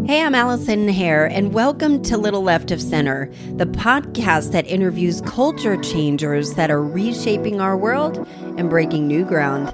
Hey, I'm Allison Hare, and welcome to Little Left of Center, the podcast that interviews culture changers that are reshaping our world and breaking new ground.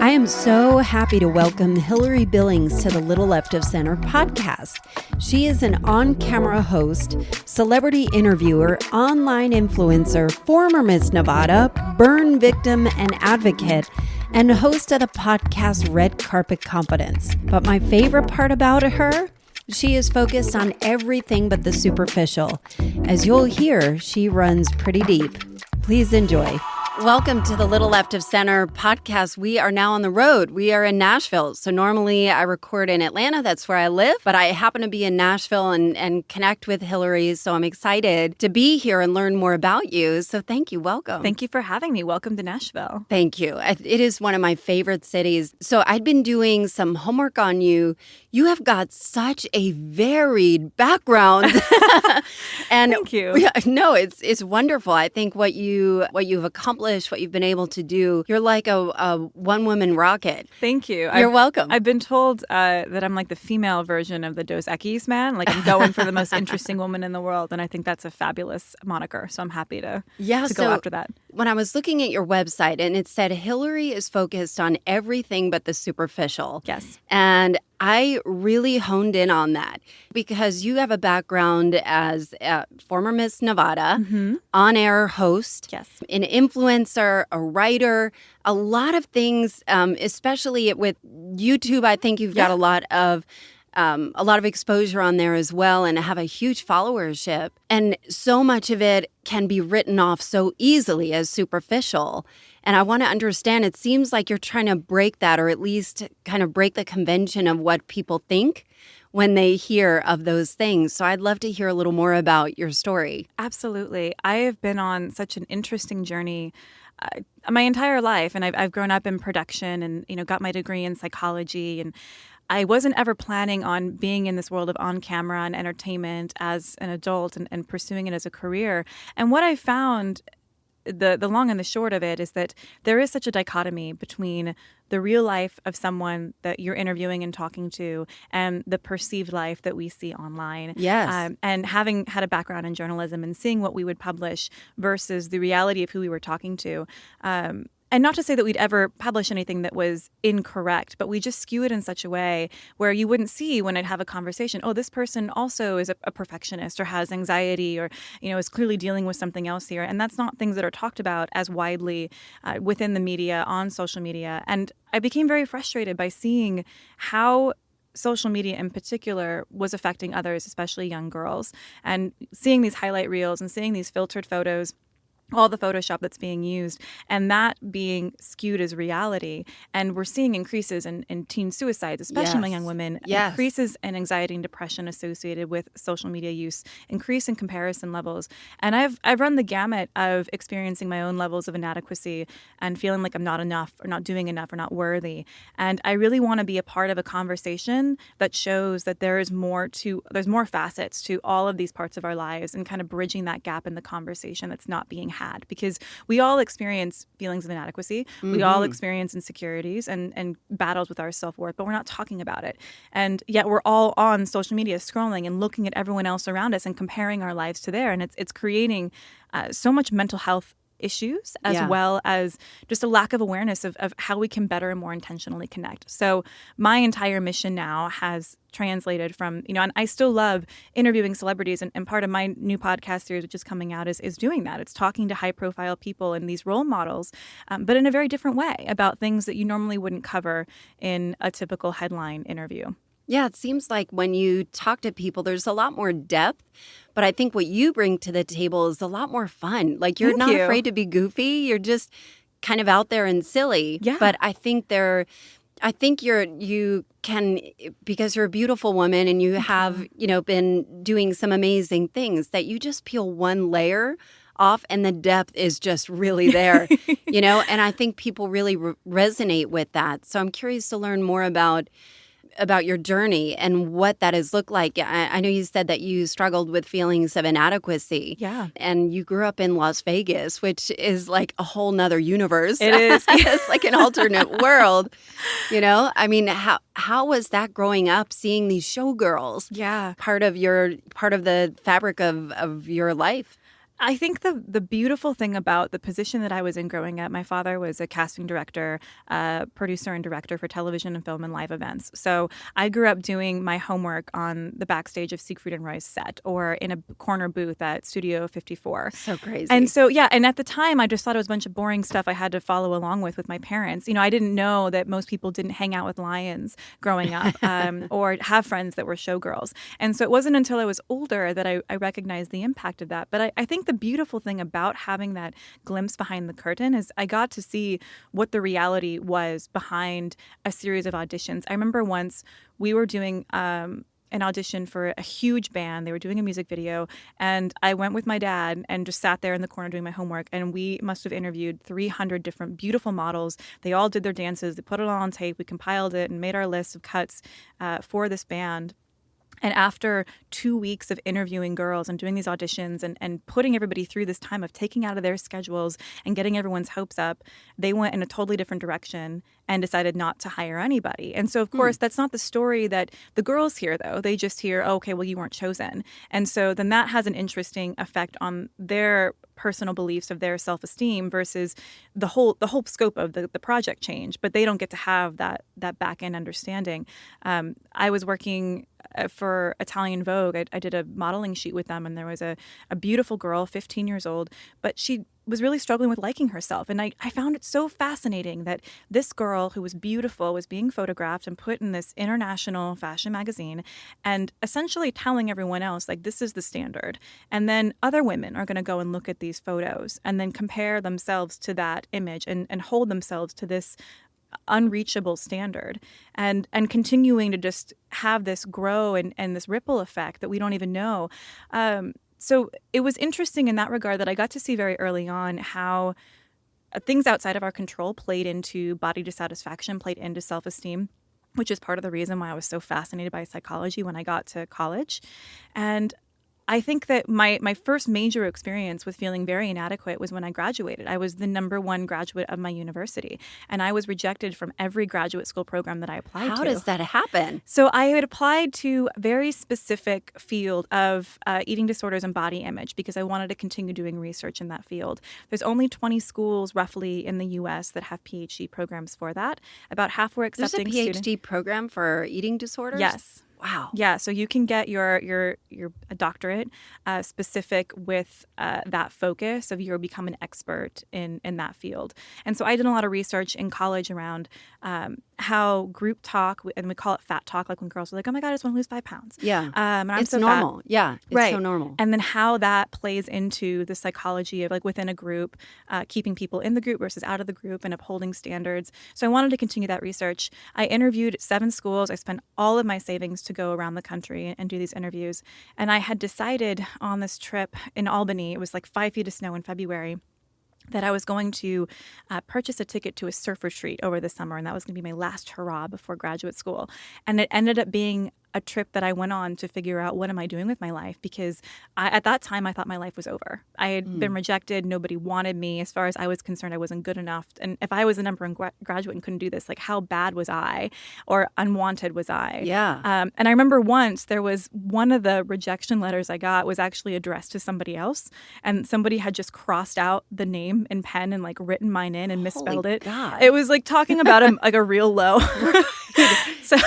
I am so happy to welcome Hilary Billings to the Little Left of Center podcast. She is an on-camera host, celebrity interviewer, online influencer, former Miss Nevada, burn victim and advocate, and host of the podcast Red Carpet Confidence. But my favorite part about her? She is focused on everything but the superficial. As you'll hear, she runs pretty deep. Please enjoy. Welcome to the Little Left of Center podcast. We are now on the road. We are in Nashville. So normally I record in Atlanta. That's where I live. But I happen to be in Nashville and connect with Hilary. So I'm excited to be here and learn more about you. So thank you. Welcome. Thank you for having me. Welcome to Nashville. Thank you. It is one of my favorite cities. So I'd been doing some homework on you. You have got such a varied background. And thank you. No, it's wonderful. I think what you've accomplished, what you've been able to do, you're like a one-woman rocket. Thank you. You're welcome. I've been told that I'm like the female version of the Dos Equis man. Like I'm going for the most interesting woman in the world. And I think that's a fabulous moniker. So I'm happy to go after that. When I was looking at your website and it said Hilary is focused on everything but the superficial. Yes. And I really honed in on that because you have a background as a former Miss Nevada, on-air host, yes, an influencer, a writer, a lot of things, especially with YouTube. I think you've got a lot of exposure on there as well and have a huge followership. And so much of it can be written off so easily as superficial. And I want to understand, it seems like you're trying to break that, or at least kind of break the convention of what people think when they hear of those things. So I'd love to hear a little more about your story. Absolutely. I have been on such an interesting journey my entire life. And I've grown up in production and, got my degree in psychology. And I wasn't ever planning on being in this world of on-camera and entertainment as an adult and pursuing it as a career. And what I found, the long and the short of it, is that there is such a dichotomy between the real life of someone that you're interviewing and talking to and the perceived life that we see online. Yes. And having had a background in journalism and seeing what we would publish versus the reality of who we were talking to. And not to say that we'd ever publish anything that was incorrect, but we just skew it in such a way where you wouldn't see when I'd have a conversation, oh, this person also is a perfectionist or has anxiety or, is clearly dealing with something else here. And that's not things that are talked about as widely within the media, on social media. And I became very frustrated by seeing how social media in particular was affecting others, especially young girls, and seeing these highlight reels and seeing these filtered photos, all the Photoshop that's being used, and that being skewed as reality. And we're seeing increases in teen suicides, especially among young women, increases in anxiety and depression associated with social media use, increase in comparison levels. And I've run the gamut of experiencing my own levels of inadequacy and feeling like I'm not enough or not doing enough or not worthy. And I really want to be a part of a conversation that shows that there's more facets to all of these parts of our lives and kind of bridging that gap in the conversation that's not being had, because we all experience feelings of inadequacy. Mm-hmm. We all experience insecurities and battles with our self-worth, but we're not talking about it. And yet we're all on social media scrolling and looking at everyone else around us and comparing our lives to theirs. And it's creating so much mental health issues as well as just a lack of awareness of how we can better and more intentionally connect. So my entire mission now has translated from, and I still love interviewing celebrities, and part of my new podcast series, which is coming out, is doing that. It's talking to high profile people and these role models, but in a very different way about things that you normally wouldn't cover in a typical headline interview. Yeah, it seems like when you talk to people, there's a lot more depth. But I think what you bring to the table is a lot more fun. Like you're not afraid to be goofy. You're just kind of out there and silly. Yeah. But I think you can, because you're a beautiful woman and you have, been doing some amazing things, that you just peel one layer off and the depth is just really there, and I think people really resonate with that. So I'm curious to learn more about about your journey and what that has looked like. I know you said that you struggled with feelings of inadequacy. Yeah. And you grew up in Las Vegas, which is like a whole nother universe. It is. It's like an alternate world. I mean, how was that growing up, seeing these showgirls? Yeah. Part of the fabric of your life. I think the beautiful thing about the position that I was in growing up, my father was a casting director, producer and director for television and film and live events. So I grew up doing my homework on the backstage of Siegfried and Roy's set or in a corner booth at Studio 54. So crazy. And so, yeah, and at the time, I just thought it was a bunch of boring stuff I had to follow along with my parents. I didn't know that most people didn't hang out with lions growing up or have friends that were showgirls. And so it wasn't until I was older that I recognized the impact of that. But I think the beautiful thing about having that glimpse behind the curtain is I got to see what the reality was behind a series of auditions. I remember once we were doing an audition for a huge band. They were doing a music video, and I went with my dad and just sat there in the corner doing my homework, and we must have interviewed 300 different beautiful models. They all did their dances. They put it all on tape. We compiled it and made our list of cuts for this band. And after 2 weeks of interviewing girls and doing these auditions and putting everybody through this time of taking out of their schedules and getting everyone's hopes up, they went in a totally different direction and decided not to hire anybody. And so, of course, that's not the story that the girls hear, though. They just hear, oh, okay, well, you weren't chosen. And so then that has an interesting effect on their personal beliefs of their self-esteem versus the whole scope of the project change. But they don't get to have that back-end understanding. I was working for Italian Vogue. I did a modeling shoot with them, and there was a beautiful girl, 15 years old, but she was really struggling with liking herself. And I found it so fascinating that this girl who was beautiful was being photographed and put in this international fashion magazine and essentially telling everyone else, like, this is the standard. And then other women are going to go and look at these photos and then compare themselves to that image and hold themselves to this unreachable standard and continuing to just have this grow and this ripple effect that we don't even know. So it was interesting in that regard that I got to see very early on how things outside of our control played into body dissatisfaction, played into self-esteem, which is part of the reason why I was so fascinated by psychology when I got to college. And I think that my first major experience with feeling very inadequate was when I graduated. I was the #1 graduate of my university, and I was rejected from every graduate school program that I applied to. How does that happen? So I had applied to a very specific field of eating disorders and body image because I wanted to continue doing research in that field. There's only 20 schools roughly in the U.S. that have PhD programs for that. About half were accepting students. There's a PhD program for eating disorders? Yes. Wow. Yeah, so you can get your doctorate specific with that focus of you're become an expert in that field. And so I did a lot of research in college around how group talk, and we call it fat talk, like when girls are like, oh my God, I just want to lose 5 pounds. Yeah. And I'm it's so normal. fat. Yeah. It's right. so normal. And then how that plays into the psychology of like within a group, keeping people in the group versus out of the group and upholding standards. So I wanted to continue that research. I interviewed 7 schools. I spent all of my savings to go around the country and do these interviews. And I had decided on this trip in Albany, it was like 5 feet of snow in February, that I was going to purchase a ticket to a surf retreat over the summer. And that was going to be my last hurrah before graduate school. And it ended up being a trip that I went on to figure out what am I doing with my life, because at that time I thought my life was over. I had been rejected. Nobody wanted me. As far as I was concerned, I wasn't good enough. And if I was the #1 graduate and couldn't do this, like how bad was I or unwanted was I? Yeah. And I remember once there was one of the rejection letters I got was actually addressed to somebody else, and somebody had just crossed out the name in pen and like written mine in and misspelled Holy it. God. It was like talking about him like a real low. So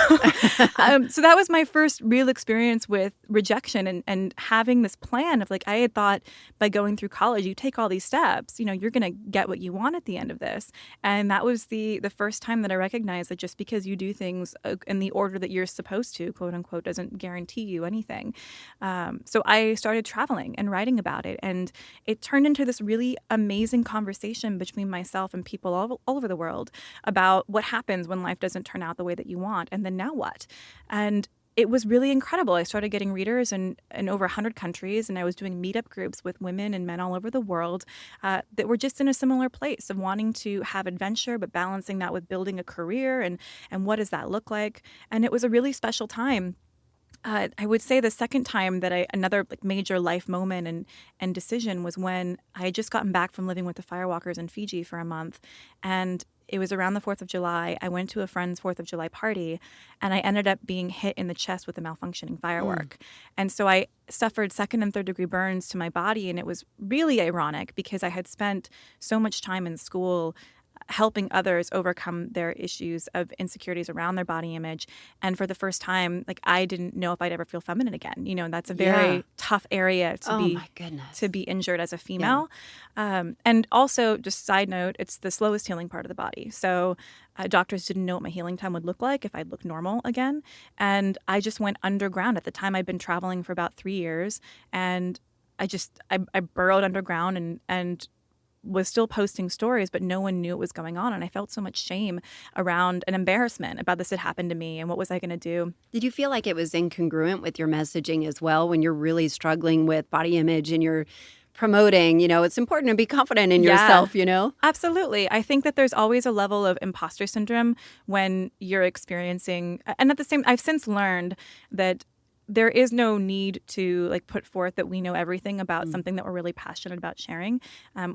that was my first real experience with rejection and having this plan of like, I had thought by going through college, you take all these steps, you're going to get what you want at the end of this. And that was the first time that I recognized that just because you do things in the order that you're supposed to, quote unquote, doesn't guarantee you anything. So I started traveling and writing about it. And it turned into this really amazing conversation between myself and people all over the world about what happens when life doesn't turn out the way that you want. And then now what? And it was really incredible. I started getting readers in over 100 countries, and I was doing meetup groups with women and men all over the world that were just in a similar place of wanting to have adventure, but balancing that with building a career and what does that look like. And it was a really special time. I would say the second time that another like major life moment and decision was when I had just gotten back from living with the Firewalkers in Fiji for a month, and it was around the 4th of July. I went to a friend's 4th of July party, and I ended up being hit in the chest with a malfunctioning firework. And so I suffered second and third degree burns to my body, and it was really ironic because I had spent so much time in school helping others overcome their issues of insecurities around their body image. And for the first time, like I didn't know if I'd ever feel feminine again. You know, that's a very tough area to be injured as a female. And also, just side note, it's the slowest healing part of the body. So doctors didn't know what my healing time would look like if I'd look normal again. And I just went underground. At the time, I'd been traveling for about 3 years, and I burrowed underground and was still posting stories, but no one knew what was going on. And I felt so much shame around and embarrassment about this had happened to me and what was I going to do. Did you feel like it was incongruent with your messaging as well when you're really struggling with body image and you're promoting, it's important to be confident in yourself, Absolutely. I think that there's always a level of imposter syndrome when you're experiencing, and at the same, I've since learned that there is no need to like put forth that we know everything about something that we're really passionate about sharing,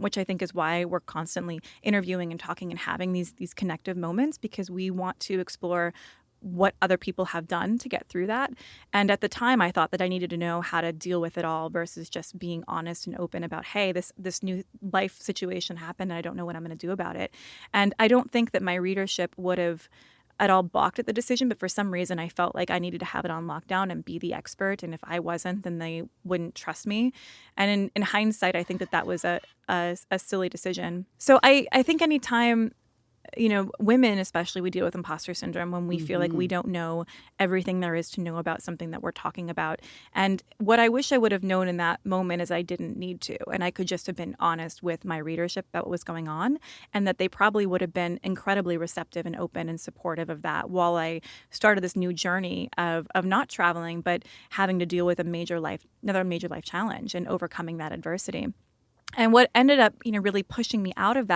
which I think is why we're constantly interviewing and talking and having these connective moments, because we want to explore what other people have done to get through that. And at the time, I thought that I needed to know how to deal with it all versus just being honest and open about, hey, this new life situation happened and I don't know what I'm going to do about it. And I don't think that my readership would have at all balked at the decision, but for some reason I felt like I needed to have it on lockdown and be the expert. And if I wasn't, then they wouldn't trust me. And in hindsight, I think that was a silly decision. So I think anytime, women especially, we deal with imposter syndrome when we feel like we don't know everything there is to know about something that we're talking about. And what I wish I would have known in that moment is I didn't need to. And I could just have been honest with my readership about what was going on, and that they probably would have been incredibly receptive and open and supportive of that while I started this new journey of not traveling, but having to deal with another major life challenge and overcoming that adversity. And what ended up, really pushing me out of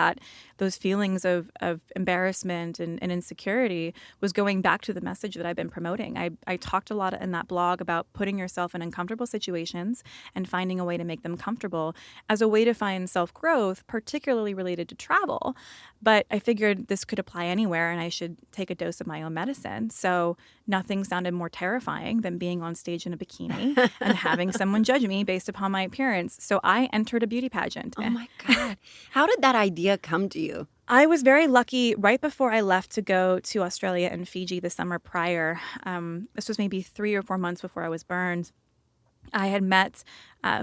those feelings of embarrassment and insecurity was going back to the message that I've been promoting. I talked a lot in that blog about putting yourself in uncomfortable situations and finding a way to make them comfortable as a way to find self-growth, particularly related to travel. But I figured this could apply anywhere and I should take a dose of my own medicine. So nothing sounded more terrifying than being on stage in a bikini and having someone judge me based upon my appearance. So I entered a beauty pageant. Oh my God. How did that idea come to you? I was very lucky right before I left to go to Australia and Fiji the summer prior. This was maybe 3 or 4 months before I was burned. I had met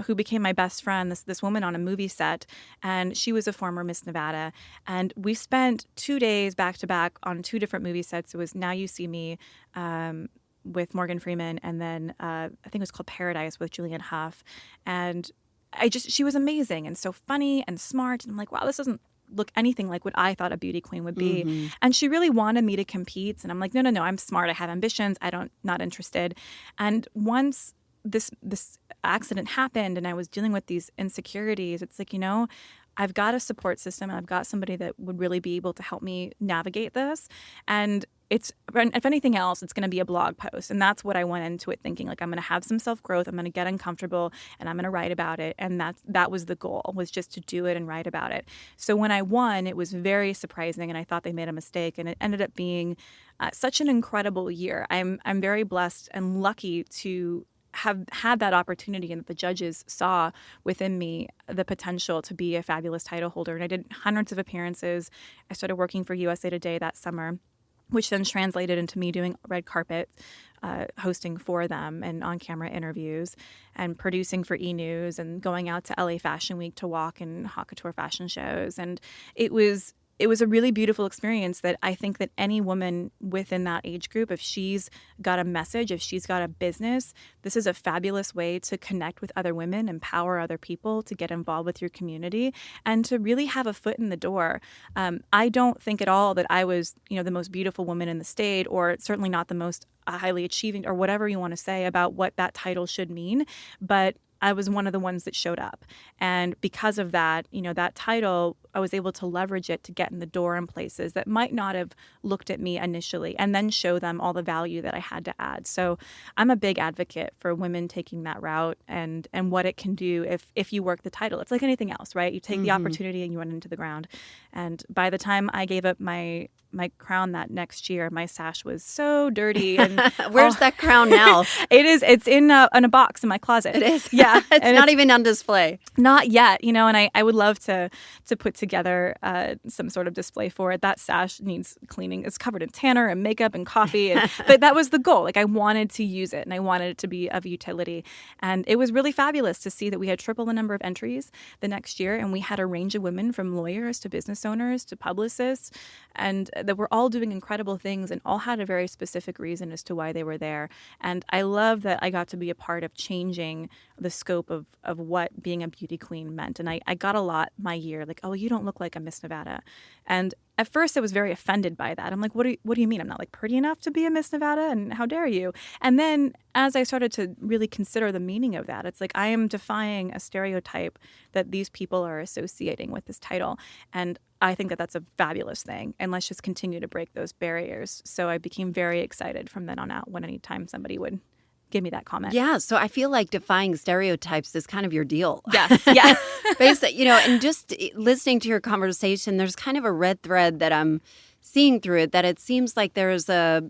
who became my best friend, this woman on a movie set, and she was a former Miss Nevada. And we spent 2 days back to back on 2 different movie sets. It was Now You See Me with Morgan Freeman, and then I think it was called Paradise with Julianne Hough. And she was amazing and so funny and smart. And I'm like, wow, this doesn't look anything like what I thought a beauty queen would be. And she really wanted me to compete. And I'm like, no, I'm smart. I have ambitions. Not interested. And once this accident happened and I was dealing with these insecurities, it's like, I've got a support system and I've got somebody that would really be able to help me navigate this. And if anything else, it's going to be a blog post. And that's what I went into it thinking, like, I'm going to have some self-growth. I'm going to get uncomfortable and I'm going to write about it. And that was the goal, was just to do it and write about it. So when I won, it was very surprising and I thought they made a mistake. And it ended up being such an incredible year. I'm very blessed and lucky to have had that opportunity, and that the judges saw within me the potential to be a fabulous title holder. And I did hundreds of appearances. I started working for USA Today that summer, which then translated into me doing red carpet hosting for them and on-camera interviews and producing for E! News and going out to LA Fashion Week to walk in haute couture fashion shows. And it was it was a really beautiful experience that I think that any woman within that age group, if she's got a message, if she's got a business, this is a fabulous way to connect with other women, empower other people, to get involved with your community, and to really have a foot in the door. I don't think at all that I was, the most beautiful woman in the state, or certainly not the most highly achieving, or whatever you want to say about what that title should mean. But I was one of the ones that showed up. And because of that, that title, I was able to leverage it to get in the door in places that might not have looked at me initially, and then show them all the value that I had to add. So I'm a big advocate for women taking that route and what it can do if you work the title. It's like anything else, right? You take the opportunity and you run into the ground. And by the time I gave up my crown that next year, my sash was so dirty. And Where's that crown now? It's in a box in my closet. It is. Yeah. It's not even on display. Not yet, and I would love to put together some sort of display for it. That sash needs cleaning. It's covered in tanner and makeup and coffee. But that was the goal. Like, I wanted to use it, and I wanted it to be of utility. And it was really fabulous to see that we had triple the number of entries the next year. And we had a range of women, from lawyers to business owners to publicists, and that were all doing incredible things and all had a very specific reason as to why they were there. And I love that I got to be a part of changing the scope of what being a beauty queen meant. And I got a lot my year, like, oh, you don't look like a Miss Nevada. And at first I was very offended by that. I'm like, what do you mean? I'm not like pretty enough to be a Miss Nevada? And how dare you? And then as I started to really consider the meaning of that, it's like, I am defying a stereotype that these people are associating with this title. And I think that that's a fabulous thing. And let's just continue to break those barriers. So I became very excited from then on out when anytime somebody would give me that comment. Yeah. So I feel like defying stereotypes is kind of your deal. Yes. Yeah. Basically, and just listening to your conversation, there's kind of a red thread that I'm seeing through it, that it seems like there's a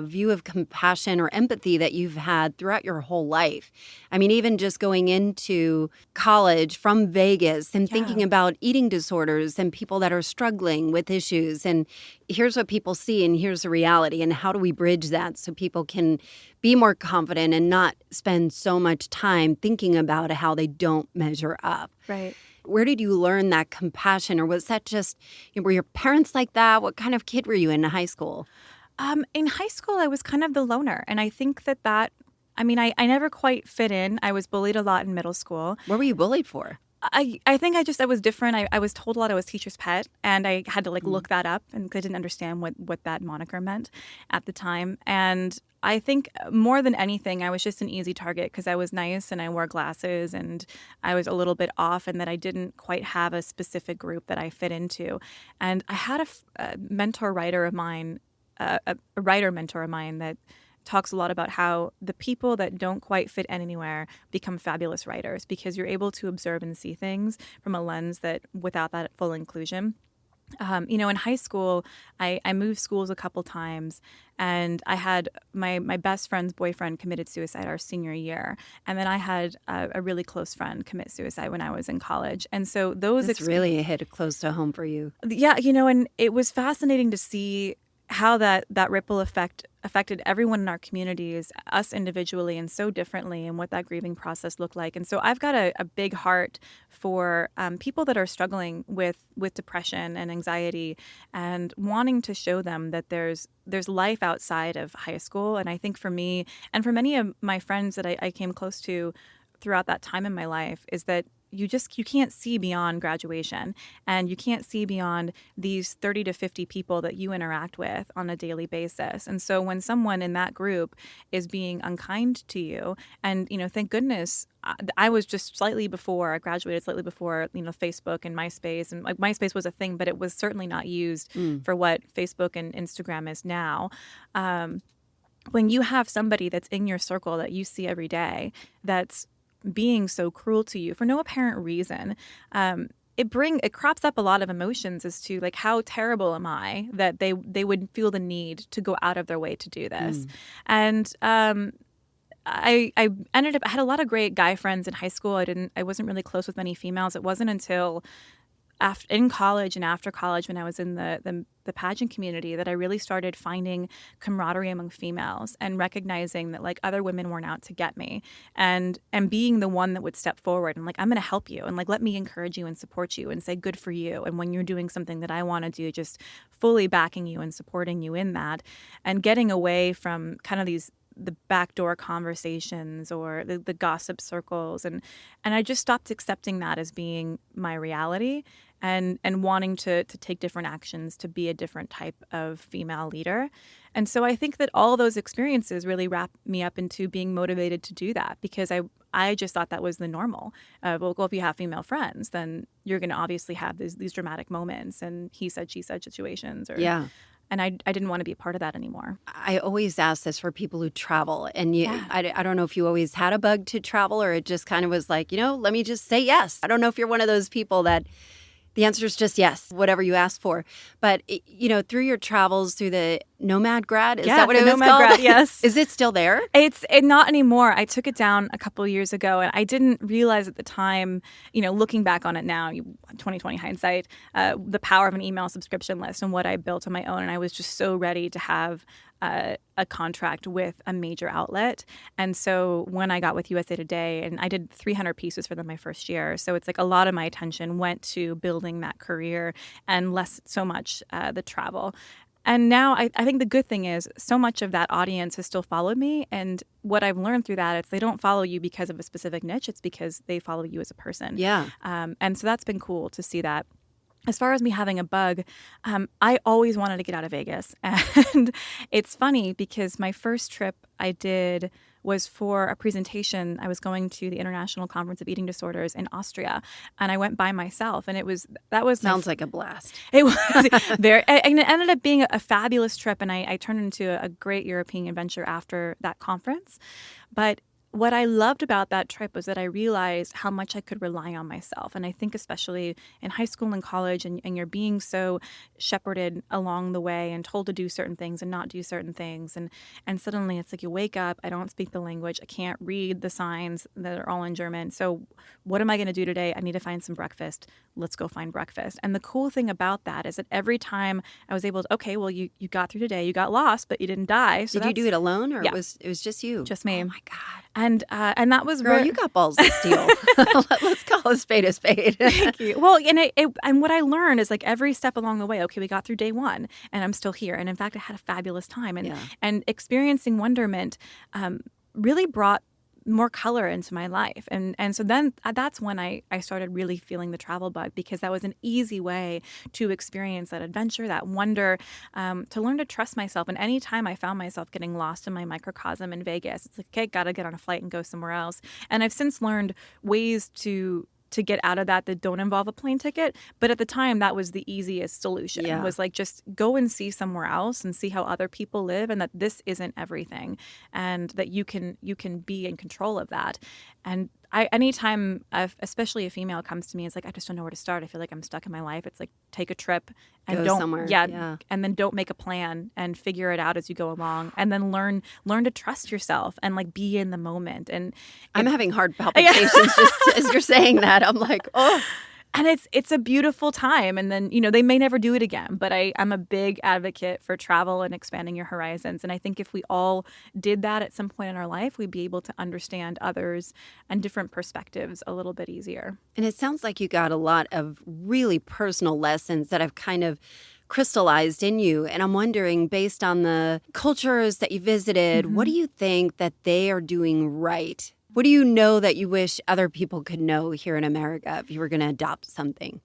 view of compassion or empathy that you've had throughout your whole life. I mean, even just going into college from Vegas and thinking about eating disorders and people that are struggling with issues. And here's what people see and here's the reality. And how do we bridge that so people can be more confident and not spend so much time thinking about how they don't measure up? Right. Where did you learn that compassion? Or was that just, were your parents like that? What kind of kid were you in high school? In high school, I was kind of the loner. And I think I never quite fit in. I was bullied a lot in middle school. What were you bullied for? I think I was different. I was told a lot I was teacher's pet, and I had to look that up, and I didn't understand what that moniker meant at the time. And I think more than anything, I was just an easy target because I was nice and I wore glasses and I was a little bit off, and that I didn't quite have a specific group that I fit into. And I had a mentor writer of mine, a writer mentor of mine that talks a lot about how the people that don't quite fit anywhere become fabulous writers, because you're able to observe and see things from a lens that without that full inclusion. In high school, I moved schools a couple times, and I had my best friend's boyfriend committed suicide our senior year. And then I had a really close friend commit suicide when I was in college. And so It's really hit close to home for you. Yeah, and it was fascinating to see how that ripple effect affected everyone in our communities, us individually, and so differently, and what that grieving process looked like. And so I've got a big heart for people that are struggling with depression and anxiety, and wanting to show them that there's life outside of high school. And I think for me, and for many of my friends that I came close to throughout that time in my life, is that you can't see beyond graduation, and you can't see beyond these 30 to 50 people that you interact with on a daily basis. And so when someone in that group is being unkind to you, and, thank goodness, I was just I graduated slightly before, Facebook and MySpace, and MySpace was a thing, but it was certainly not used for what Facebook and Instagram is now. When you have somebody that's in your circle that you see every day, that's being so cruel to you for no apparent reason, it crops up a lot of emotions as to how terrible am I that they would feel the need to go out of their way to do this. And I ended up, I had a lot of great guy friends in high school. I wasn't really close with many females. It wasn't until in college and after college, when I was in the the pageant community that I really started finding camaraderie among females and recognizing that like other women weren't out to get me, and being the one that would step forward and like, I'm going to help you, and like, let me encourage you and support you and say good for you. And when you're doing something that I want to do, just fully backing you and supporting you in that, and getting away from kind of the backdoor conversations or the gossip circles. And I just stopped accepting that as being my reality, and wanting to take different actions to be a different type of female leader. And so I think that all those experiences really wrapped me up into being motivated to do that, because I just thought that was the normal. Well, if you have female friends, then you're going to obviously have these dramatic moments and he said, she said situations. Yeah. And I didn't want to be a part of that anymore. I always ask this for people who travel. And Yeah. I don't know if you always had a bug to travel, or it just kind of was like, let me just say yes. I don't know if you're one of those people that the answer is just yes, whatever you ask for. But, through your travels, through the Nomad Grad, is that what it was Nomad called? Grad, yes. Is it still there? It's not anymore. I took it down a couple of years ago, and I didn't realize at the time, looking back on it now, 2020 hindsight, the power of an email subscription list and what I built on my own. And I was just so ready to have a contract with a major outlet. And so when I got with USA Today, and I did 300 pieces for them my first year, so it's like a lot of my attention went to building that career and less so much the travel. And now I think the good thing is so much of that audience has still followed me. And what I've learned through that is they don't follow you because of a specific niche. It's because they follow you as a person. Yeah. And so that's been cool to see that. As far as me having a bug, I always wanted to get out of Vegas. And it's funny because my first trip I did was for a presentation. I was going to the International Conference of Eating Disorders in Austria, and I went by myself. And that was sounds like a blast. It was very, and it ended up being a fabulous trip. And I turned into a great European adventure after that conference. But what I loved about that trip was that I realized how much I could rely on myself. And I think especially in high school and college, and you're being so shepherded along the way and told to do certain things and not do certain things. And suddenly it's like you wake up, I don't speak the language, I can't read the signs that are all in German. So what am I going to do today? I need to find some breakfast. Let's go find breakfast. And the cool thing about that is that every time I was able to, okay, well, you got through today, you got lost, but you didn't die. So did you do it alone, or yeah. it was just you? Just me. Oh my God. And that was Girl, you got balls to steal. Let's call a spade a spade. Thank you. Well, and what I learned is like every step along the way, okay, we got through day one and I'm still here. And in fact, I had a fabulous time. And experiencing wonderment really brought more color into my life. And so then that's when I started really feeling the travel bug, because that was an easy way to experience that adventure, that wonder, to learn to trust myself. And anytime I found myself getting lost in my microcosm in Vegas, it's like, okay, got to get on a flight and go somewhere else. And I've since learned ways to get out of that don't involve a plane ticket. But at the time, that was the easiest solution. Yeah. Was like, just go and see somewhere else and see how other people live, and that this isn't everything, and that you can be in control of that. And anytime, especially a female comes to me, it's like, I just don't know where to start. I feel like I'm stuck in my life. It's like, take a trip and go don't somewhere. Yeah, and then don't make a plan and figure it out as you go along, and then learn to trust yourself and like be in the moment. And I'm having heart palpitations just as you're saying that. I'm like, oh. And it's a beautiful time. And then, they may never do it again. But I'm a big advocate for travel and expanding your horizons. And I think if we all did that at some point in our life, we'd be able to understand others and different perspectives a little bit easier. And it sounds like you got a lot of really personal lessons that have kind of crystallized in you. And I'm wondering, based on the cultures that you visited, what do you think that they are doing right? What do you know that you wish other people could know here in America if you were going to adopt something?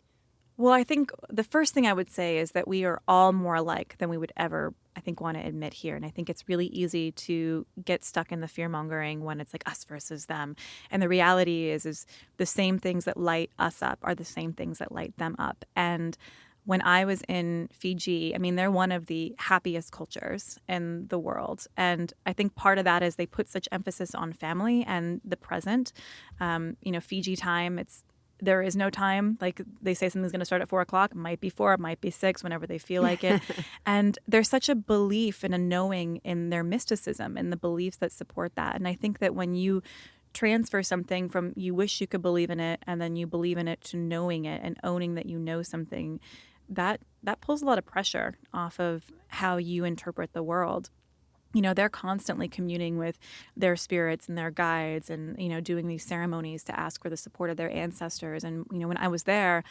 Well, I think the first thing I would say is that we are all more alike than we would ever, I think, want to admit here. And I think it's really easy to get stuck in the fear-mongering when it's like us versus them. And the reality is the same things that light us up are the same things that light them up. And when I was in Fiji, I mean, they're one of the happiest cultures in the world. And I think part of that is they put such emphasis on family and the present. Fiji time, there is no time. Like, they say something's going to start at 4 o'clock. It might be 4, it might be 6, whenever they feel like it. And there's such a belief and a knowing in their mysticism and the beliefs that support that. And I think that when you transfer something from you wish you could believe in it, and then you believe in it, to knowing it and owning that you know something, that that pulls a lot of pressure off of how you interpret the world. They're constantly communing with their spirits and their guides and, doing these ceremonies to ask for the support of their ancestors. And, when I was there,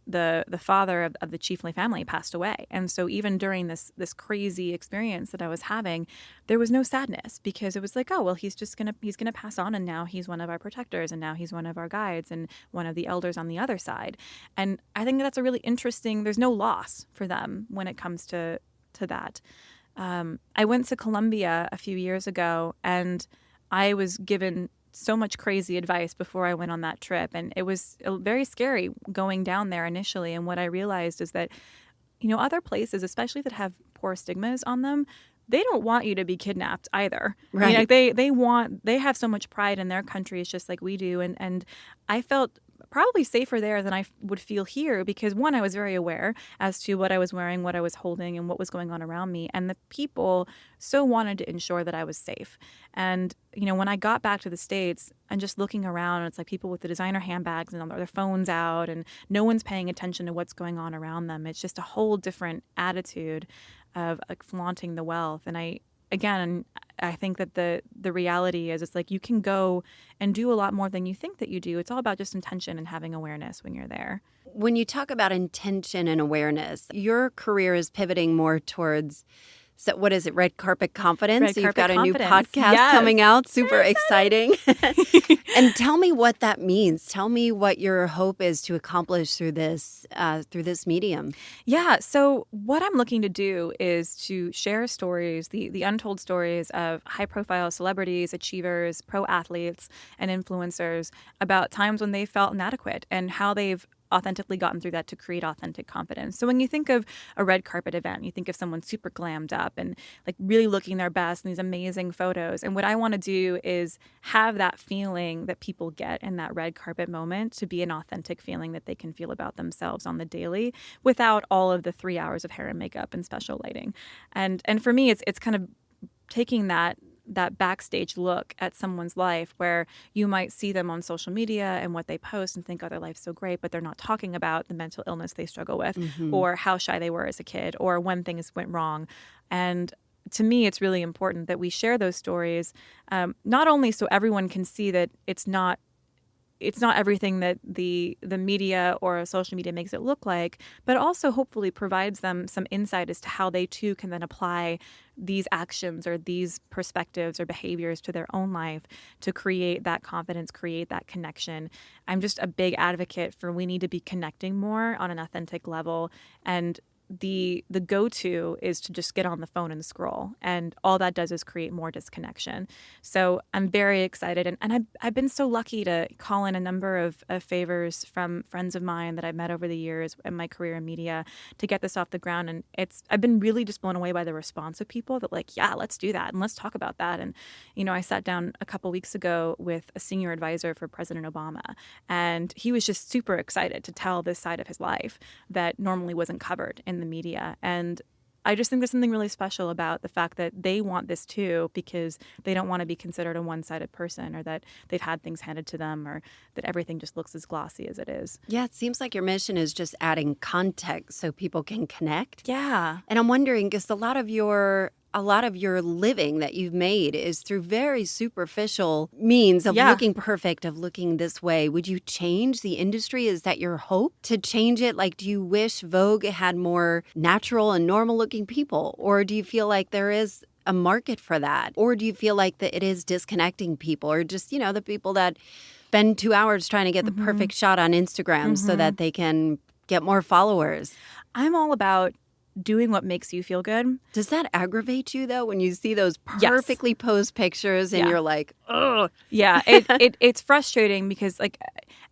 the father of the Chiefly family passed away. And so even during this crazy experience that I was having, there was no sadness, because it was like, oh, well, he's gonna pass on, and now he's one of our protectors, and now he's one of our guides and one of the elders on the other side. And I think that's a really interesting, there's no loss for them when it comes to that. I went to Colombia a few years ago, and I was given so much crazy advice before I went on that trip. And it was very scary going down there initially. And what I realized is that, other places, especially that have poor stigmas on them, they don't want you to be kidnapped either. Right. They have so much pride in their countries, just like we do. And I felt probably safer there than I would feel here, because one, I was very aware as to what I was wearing, what I was holding, and what was going on around me. And the people so wanted to ensure that I was safe. And, when I got back to the States and just looking around, it's like people with the designer handbags and their phones out, and no one's paying attention to what's going on around them. It's just a whole different attitude of like flaunting the wealth. And I think that the reality is, it's like you can go and do a lot more than you think that you do. It's all about just intention and having awareness when you're there. When you talk about intention and awareness, your career is pivoting more towards, so what is it, red carpet confidence? Red You've carpet got a new confidence. podcast Yes. coming out, super exciting. And tell me what that means. Tell me what your hope is to accomplish through this medium. Yeah. So what I'm looking to do is to share stories, the untold stories of high-profile celebrities, achievers, pro athletes, and influencers about times when they felt inadequate and how they've authentically gotten through that to create authentic confidence. So when you think of a red carpet event, you think of someone super glammed up and like really looking their best and these amazing photos. And what I want to do is have that feeling that people get in that red carpet moment to be an authentic feeling that they can feel about themselves on the daily, without all of the 3 hours of hair and makeup and special lighting. And for me, it's kind of taking that backstage look at someone's life, where you might see them on social media and what they post and think, oh, their life's so great, but they're not talking about the mental illness they struggle with, or how shy they were as a kid, or when things went wrong. And to me, it's really important that we share those stories, not only so everyone can see that it's not everything that the media or social media makes it look like, but also hopefully provides them some insight as to how they too can then apply these actions or these perspectives or behaviors to their own life to create that confidence, create that connection. I'm just a big advocate for we need to be connecting more on an authentic level, and the go-to is to just get on the phone and scroll, and all that does is create more disconnection. So I'm very excited, and I've been so lucky to call in a number of favors from friends of mine that I've met over the years in my career in media to get this off the ground. And I've been really just blown away by the response of people that like, yeah, let's do that and let's talk about that. And I sat down a couple weeks ago with a senior advisor for President Obama, and he was just super excited to tell this side of his life that normally wasn't covered in the media. And I just think there's something really special about the fact that they want this too, because they don't want to be considered a one-sided person, or that they've had things handed to them, or that everything just looks as glossy as it is. Yeah, it seems like your mission is just adding context so people can connect. Yeah. And I'm wondering, because a lot of your living that you've made is through very superficial means of looking perfect, of looking this way. Would you change the industry? Is that your hope to change it? Like, do you wish Vogue had more natural and normal looking people? Or do you feel like there is a market for that? Or do you feel like that it is disconnecting people, or just, the people that spend 2 hours trying to get the perfect shot on Instagram so that they can get more followers? I'm all about doing what makes you feel good. Does that aggravate you, though, when you see those perfectly posed pictures and you're like, oh, yeah, it's frustrating because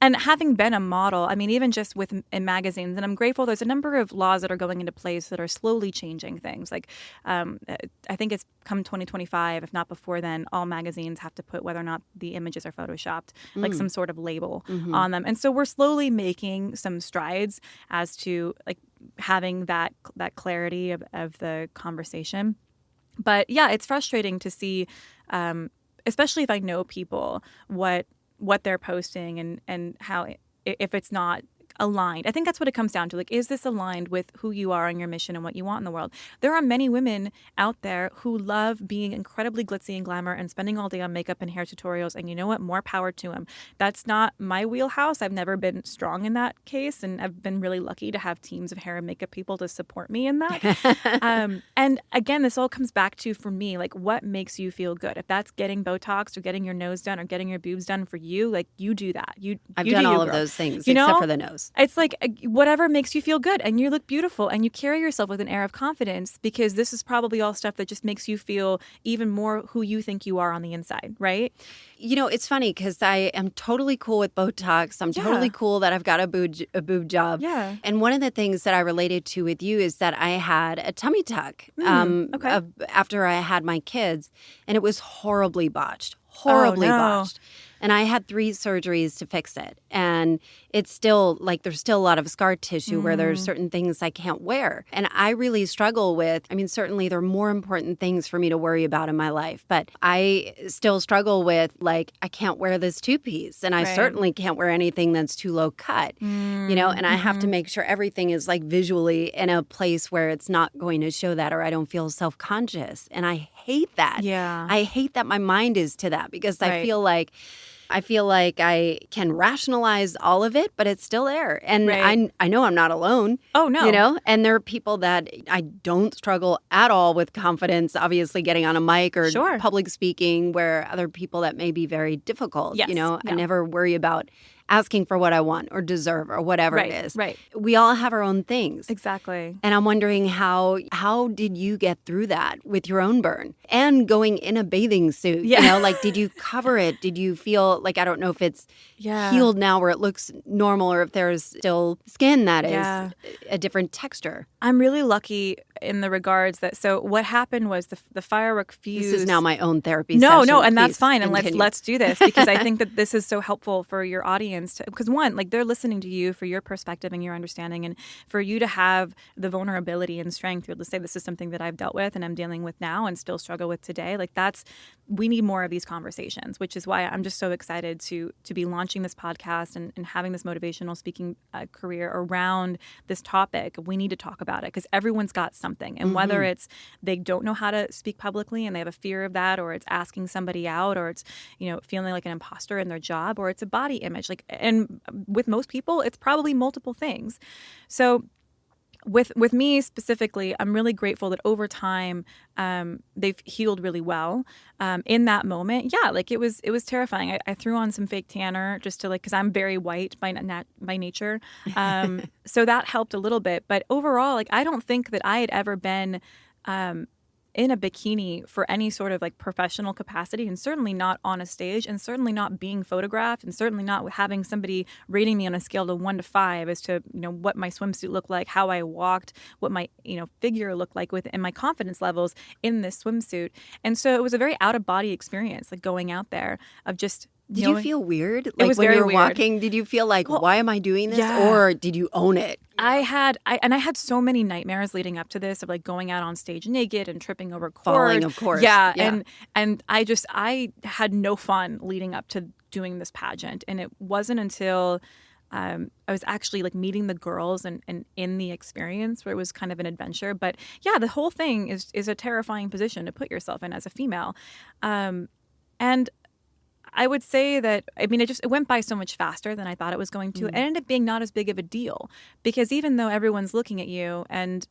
and having been a model, I mean, even just in magazines, and I'm grateful there's a number of laws that are going into place that are slowly changing things. Like, I think it's come 2025, if not before then, all magazines have to put whether or not the images are photoshopped, like some sort of label on them. And so we're slowly making some strides as to having that clarity of the conversation. But yeah, it's frustrating to see, especially if I know people, what they're posting and how if it's not aligned. I think that's what it comes down to. Like, is this aligned with who you are and your mission and what you want in the world? There are many women out there who love being incredibly glitzy and glamour and spending all day on makeup and hair tutorials. And you know what? More power to them. That's not my wheelhouse. I've never been strong in that case. And I've been really lucky to have teams of hair and makeup people to support me in that. And again, this all comes back to, for me, like, what makes you feel good? If that's getting Botox or getting your nose done or getting your boobs done for you, like, you do that. I've you done do all you, of girl. those things, You know? except for the nose. It's like whatever makes you feel good, and you look beautiful, and you carry yourself with an air of confidence, because this is probably all stuff that just makes you feel even more who you think you are on the inside, right? You know, it's funny because I am totally cool with Botox. I'm totally cool that I've got a boob job. Yeah. And one of the things that I related to with you is that I had a tummy tuck after I had my kids, and it was horribly botched. Botched. And I had 3 surgeries to fix it. And it's still, like, there's still a lot of scar tissue where there's certain things I can't wear. And I really struggle with, I mean, certainly there are more important things for me to worry about in my life. But I still struggle with, like, I can't wear this 2-piece. And I certainly can't wear anything that's too low cut, you know? And I have to make sure everything is, like, visually in a place where it's not going to show that, or I don't feel self-conscious. And I hate that. Yeah. I hate that my mind is to that, because I feel like I can rationalize all of it, but it's still there. And I know I'm not alone. Oh, no. You know, and there are people that I don't struggle at all with confidence, obviously getting on a mic or public speaking, where other people that may be very difficult. Yes. You know, I never worry about asking for what I want or deserve or whatever it is. Right. We all have our own things. Exactly. And I'm wondering how did you get through that with your own burn and going in a bathing suit? Yeah. You know, like, did you cover it? Did you feel like, I don't know if it's healed now where it looks normal, or if there's still skin that is a different texture? I'm really lucky in the regards that, so what happened was the firework fuse. This is now my own therapy session. No, and that's fine. Continue. And let's do this, because I think that this is so helpful for your audience. Because one, like, they're listening to you for your perspective and your understanding, and for you to have the vulnerability and strength to be able to say, this is something that I've dealt with and I'm dealing with now and still struggle with today. Like, we need more of these conversations, which is why I'm just so excited to be launching this podcast and having this motivational speaking career around this topic. We need to talk about it, because everyone's got something. And whether it's they don't know how to speak publicly and they have a fear of that, or it's asking somebody out, or it's, you know, feeling like an imposter in their job, or it's a body image. Like, and with most people, it's probably multiple things. So with me specifically, I'm really grateful that over time they've healed really well. In that moment, like, it was terrifying. I threw on some fake tanner just to, like, because I'm very white by nature, so that helped a little bit. But overall, like, I don't think that I had ever been in a bikini for any sort of, like, professional capacity, and certainly not on a stage, and certainly not being photographed, and certainly not having somebody rating me on a scale of 1 to 5 as to, you know, what my swimsuit looked like, how I walked, what my, you know, figure looked like and my confidence levels in this swimsuit. And so it was a very out of body experience, like, going out there of just. Did you feel weird? Like, it was when very you were weird. Walking, did you feel like, why am I doing this? Or did you own it? I had so many nightmares leading up to this, of, like, going out on stage naked and tripping over cords. Falling, of course. Yeah. And I had no fun leading up to doing this pageant. And it wasn't until I was actually, like, meeting the girls and in the experience where it was kind of an adventure. But yeah, the whole thing is a terrifying position to put yourself in as a female. And I would say that, I mean, it went by so much faster than I thought it was going to. It ended up being not as big of a deal, because even though everyone's looking at you, and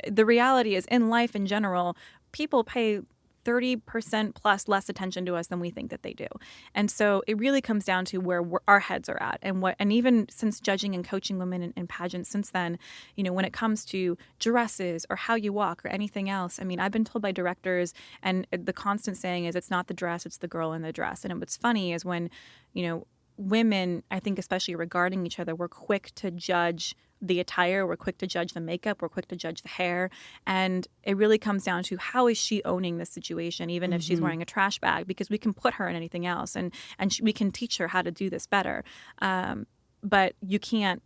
the reality is, in life in general, people pay 30% plus less attention to us than we think that they do. And so it really comes down to where our heads are at, and even since judging and coaching women in pageants since then, you know, when it comes to dresses or how you walk or anything else, I mean, I've been told by directors, and the constant saying is, it's not the dress, it's the girl in the dress. And what's funny is when, you know, women, I think especially regarding each other, we're quick to judge the attire, we're quick to judge the makeup, we're quick to judge the hair. And it really comes down to, how is she owning this situation, even if she's wearing a trash bag, because we can put her in anything else, and we can teach her how to do this better. But you can't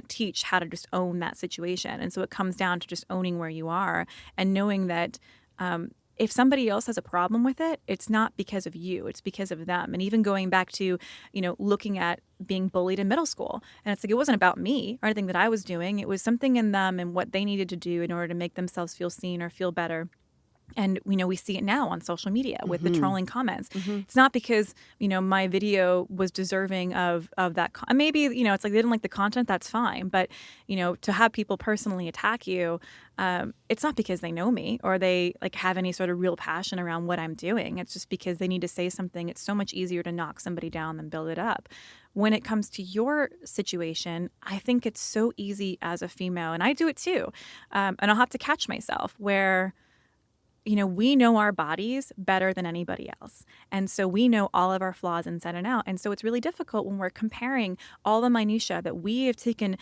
teach how to just own that situation. And so it comes down to just owning where you are, and knowing that if somebody else has a problem with it, it's not because of you, it's because of them. And even going back to, looking at being bullied in middle school. And it's like, it wasn't about me or anything that I was doing. It was something in them and what they needed to do in order to make themselves feel seen or feel better. And, we see it now on social media with the trolling comments. It's not because, my video was deserving of that. Maybe, it's like they didn't like the content. That's fine. But, to have people personally attack you, it's not because they know me or they like have any sort of real passion around what I'm doing. It's just because they need to say something. It's so much easier to knock somebody down than build it up. When it comes to your situation, I think it's so easy as a female, and I do it too. And I'll have to catch myself where we know our bodies better than anybody else. And so we know all of our flaws inside and out. And so it's really difficult when we're comparing all the minutia that we have taken,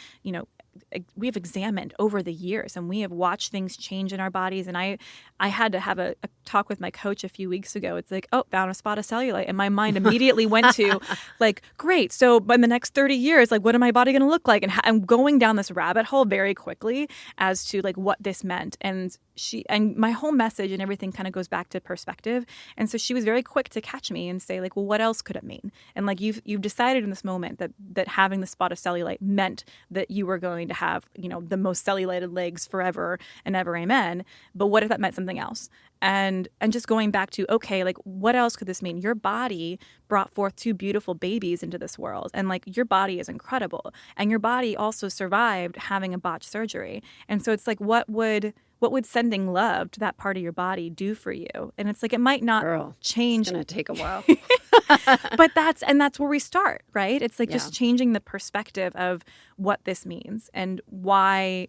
we have examined over the years, and we have watched things change in our bodies. And I had to have a talk with my coach a few weeks ago. It's like, oh, found a spot of cellulite. And my mind immediately went to like, great. So in the next 30 years, like, what is my body going to look like? And I'm going down this rabbit hole very quickly as to like what this meant. And my whole message and everything kind of goes back to perspective. And so she was very quick to catch me and say like, well, what else could it mean? And like, you've decided in this moment that having the spot of cellulite meant that you were going to have, the most cellulated legs forever and ever, amen. But what if that meant something else? And just going back to, okay, like, what else could this mean? Your body brought forth 2 beautiful babies into this world. And like, your body is incredible. And your body also survived having a botched surgery. And so it's like, what would sending love to that part of your body do for you? And it's like, it might not change. It's going to take a while. But that's where we start, right? It's like just changing the perspective of what this means and why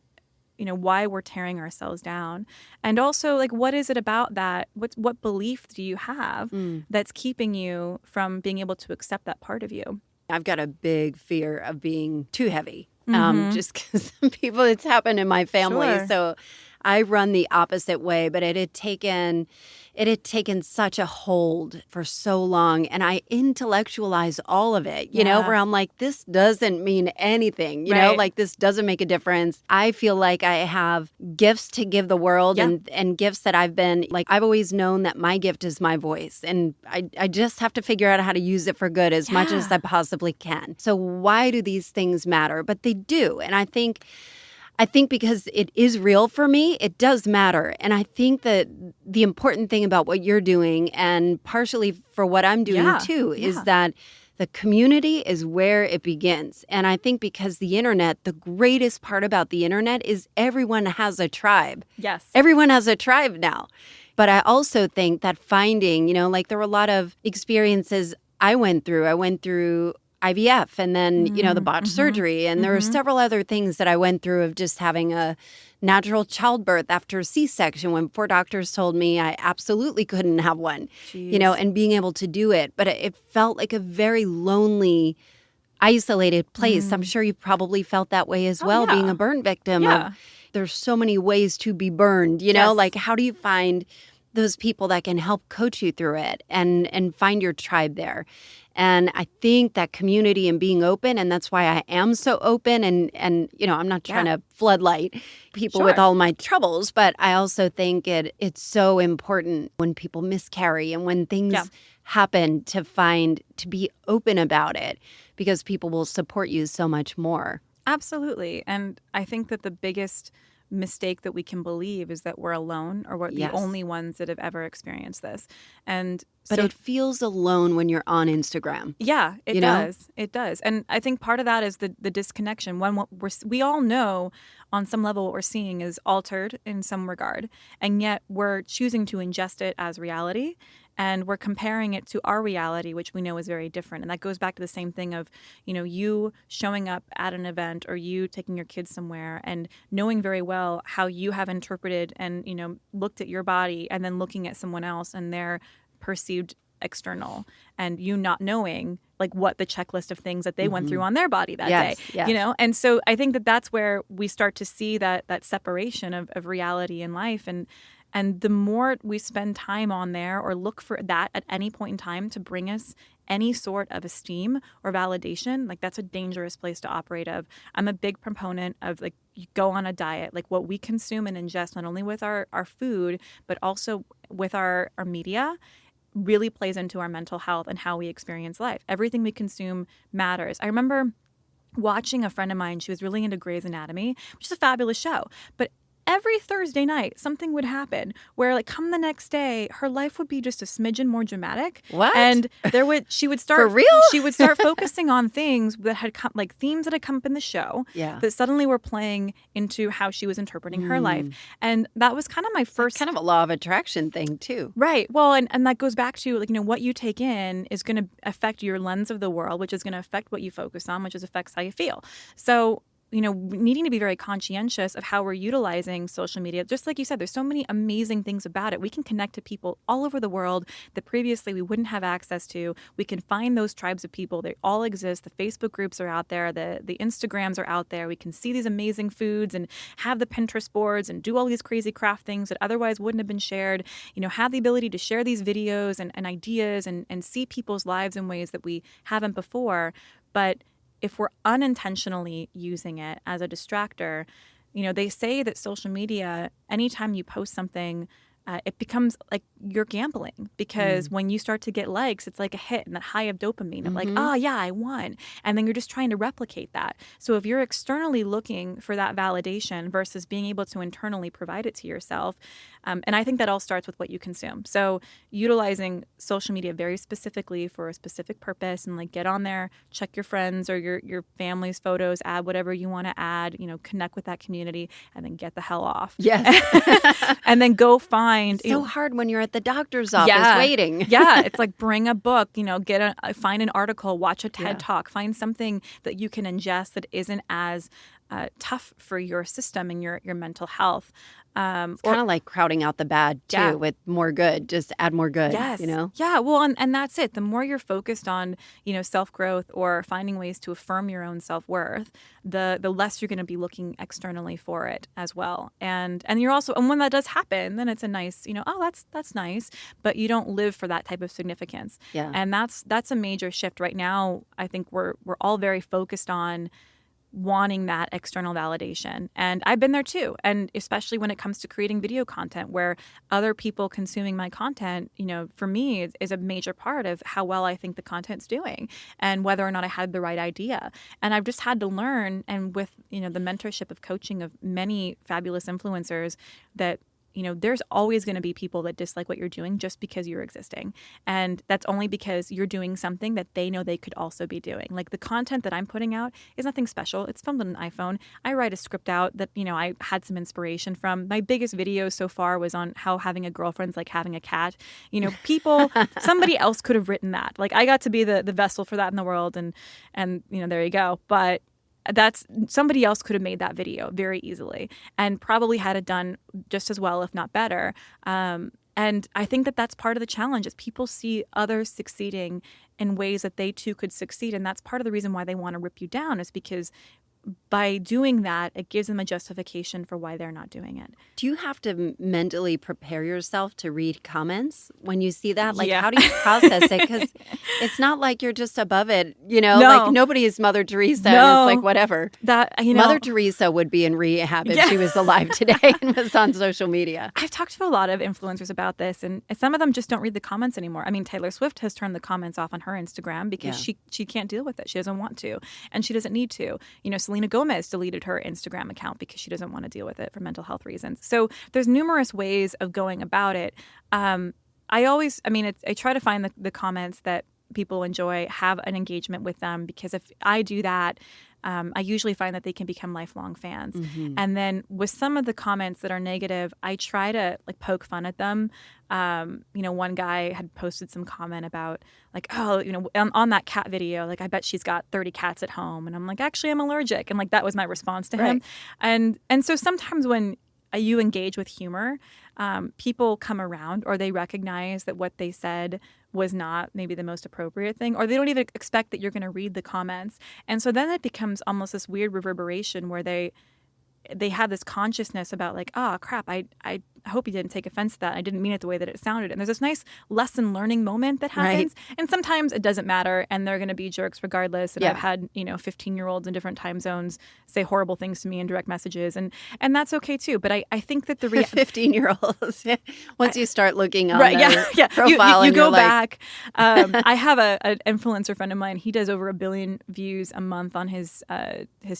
we're tearing ourselves down. And also, like, what is it about that? What belief do you have that's keeping you from being able to accept that part of you? I've got a big fear of being too heavy, just because it's happened in my family. Sure. So I run the opposite way, but it had taken such a hold for so long, and I intellectualize all of it, where I'm like, this doesn't mean anything, you know, like this doesn't make a difference. I feel like I have gifts to give the world and gifts that I've always known that my gift is my voice, and I just have to figure out how to use it for good as much as I possibly can. So why do these things matter? But they do, and I think because it is real for me, it does matter. And I think that the important thing about what you're doing, and partially for what I'm doing too, is that the community is where it begins. And I think because the internet, the greatest part about the internet is everyone has a tribe. Yes. Everyone has a tribe now. But I also think that finding, like there were a lot of experiences I went through IVF and then, the botched surgery. And there were several other things that I went through of just having a natural childbirth after a C-section when 4 doctors told me I absolutely couldn't have one, and being able to do it. But it felt like a very lonely, isolated place. I'm sure you probably felt that way as well, being a burn victim. There's so many ways to be burned, like how do you find those people that can help coach you through it and find your tribe there? And I think that community and being open, and that's why I am so open. And I'm not trying to floodlight people with all my troubles, but I also think it's so important when people miscarry and when things happen to be open about it, because people will support you so much more. Absolutely. And I think that the biggest mistake that we can believe is that we're alone or we're the only ones that have ever experienced this. But it feels alone when you're on Instagram. Yeah, it does. It does. And I think part of that is the disconnection. When we all know on some level what we're seeing is altered in some regard, and yet we're choosing to ingest it as reality. And we're comparing it to our reality, which we know is very different. And that goes back to the same thing of, you showing up at an event or you taking your kids somewhere and knowing very well how you have interpreted and, looked at your body, and then looking at someone else and their perceived external, and you not knowing like what the checklist of things that they went through on their body that day, And so I think that that's where we start to see that separation of reality and life. And the more we spend time on there or look for that at any point in time to bring us any sort of esteem or validation, like that's a dangerous place to operate of. I'm a big proponent of like, go on a diet, like what we consume and ingest, not only with our food, but also with our media, really plays into our mental health and how we experience life. Everything we consume matters. I remember watching a friend of mine, she was really into Grey's Anatomy, which is a fabulous show. But every Thursday night, something would happen where, like, come the next day, her life would be just a smidgen more dramatic. What? And she would start For real? She would start focusing on things that had come, like themes that had come up in the show, that suddenly were playing into how she was interpreting her life. And that was kind of my first, kind of a law of attraction thing too. Right. Well, and that goes back to, like, what you take in is going to affect your lens of the world, which is going to affect what you focus on, which affects how you feel. So, needing to be very conscientious of how we're utilizing social media. Just like you said, there's so many amazing things about it. We can connect to people all over the world that previously we wouldn't have access to. We can find those tribes of people. They all exist. The Facebook groups are out there. The Instagrams are out there. We can see these amazing foods and have the Pinterest boards and do all these crazy craft things that otherwise wouldn't have been shared. Have the ability to share these videos and ideas and see people's lives in ways that we haven't before. But if we're unintentionally using it as a distractor, they say that social media, anytime you post something, it becomes like you're gambling, because when you start to get likes, it's like a hit and that high of dopamine of like, oh yeah, I won. And then you're just trying to replicate that. So if you're externally looking for that validation versus being able to internally provide it to yourself, and I think that all starts with what you consume. So utilizing social media very specifically for a specific purpose, and like get on there, check your friends or your family's photos, add whatever you want to add, connect with that community, and then get the hell off. Yes. And then go find. It's so hard when you're at the doctor's office waiting. Yeah, it's like bring a book, find an article, watch a TED Talk, find something that you can ingest that isn't as tough for your system and your mental health. It's kind of like crowding out the bad too with more good. Just add more good. Yes. Yeah. Well, and that's it. The more you're focused on, self-growth or finding ways to affirm your own self-worth, the less you're going to be looking externally for it as well. And you're also, and when that does happen, then it's a nice, oh, that's nice, but you don't live for that type of significance. Yeah. And that's a major shift right now. I think we're all very focused on wanting that external validation. And I've been there too. And especially when it comes to creating video content, where other people consuming my content, for me is a major part of how well I think the content's doing and whether or not I had the right idea. And I've just had to learn, and with, the mentorship of coaching of many fabulous influencers, that there's always going to be people that dislike what you're doing just because you're existing. And that's only because you're doing something that they know they could also be doing. Like the content that I'm putting out is nothing special. It's filmed on an iPhone. I write a script out that, I had some inspiration from. My biggest video so far was on how having a girlfriend's like having a cat. Somebody else could have written that. Like I got to be the vessel for that in the world, and there you go. But that's somebody else could have made that video very easily and probably had it done just as well, if not better. And I think that that's part of the challenge, is people see others succeeding in ways that they too could succeed. And that's part of the reason why they want to rip you down, is because by doing that, it gives them a justification for why they're not doing it. Do you have to mentally prepare yourself to read comments when you see that? Like, Yeah. How do you process it? Because it's not like you're just above it, No. Like nobody is Mother Teresa. No. And it's like, whatever. Mother Teresa would be in rehab if she was alive today and was on social media. I've talked to a lot of influencers about this, and some of them just don't read the comments anymore. I mean, Taylor Swift has turned the comments off on her Instagram because she can't deal with it. She doesn't want to, and she doesn't need to. Selena Gomez deleted her Instagram account because she doesn't want to deal with it for mental health reasons. So there's numerous ways of going about it. I try to find the comments that people enjoy, have an engagement with them, because if I do that, I usually find that they can become lifelong fans. Mm-hmm. And then with some of the comments that are negative, I try to poke fun at them. One guy had posted some comment about on that cat video, I bet she's got 30 cats at home. And I'm like, actually, I'm allergic. And that was my response to him. And so sometimes when you engage with humor, people come around, or they recognize that what they said was not maybe the most appropriate thing, or they don't even expect that you're going to read the comments. And so then it becomes almost this weird reverberation where they have this consciousness about crap, I hope you didn't take offense to that. I didn't mean it the way that it sounded. And there's this nice lesson learning moment that happens. Right. And sometimes it doesn't matter, and they're going to be jerks regardless. And Yeah. I've had, 15-year-olds in different time zones say horrible things to me in direct messages, and that's okay too. But I think that the 15-year-olds, once you start looking on right, their profile, you and go you're like, back. I have an influencer friend of mine. He does over 1 billion views a month on his